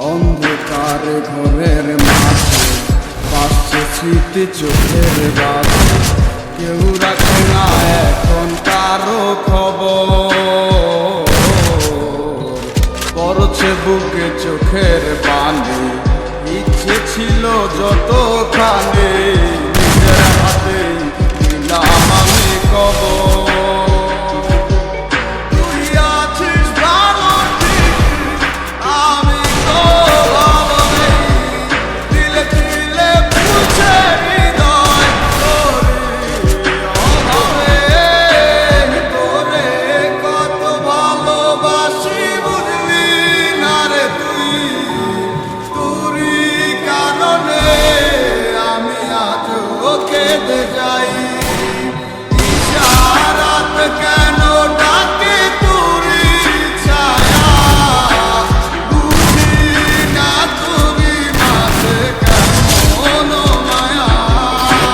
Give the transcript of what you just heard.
অন্ধকার ঘরের মাঝে ভাসছে স্মৃতি চোখের বাজে, কেউ রাখে না এখন কারো খবর। পড়ছে বুকে চোখের পানি, ইচ্ছে ছিল যতখানি নিজের হাতে দিলাম আমি কবর।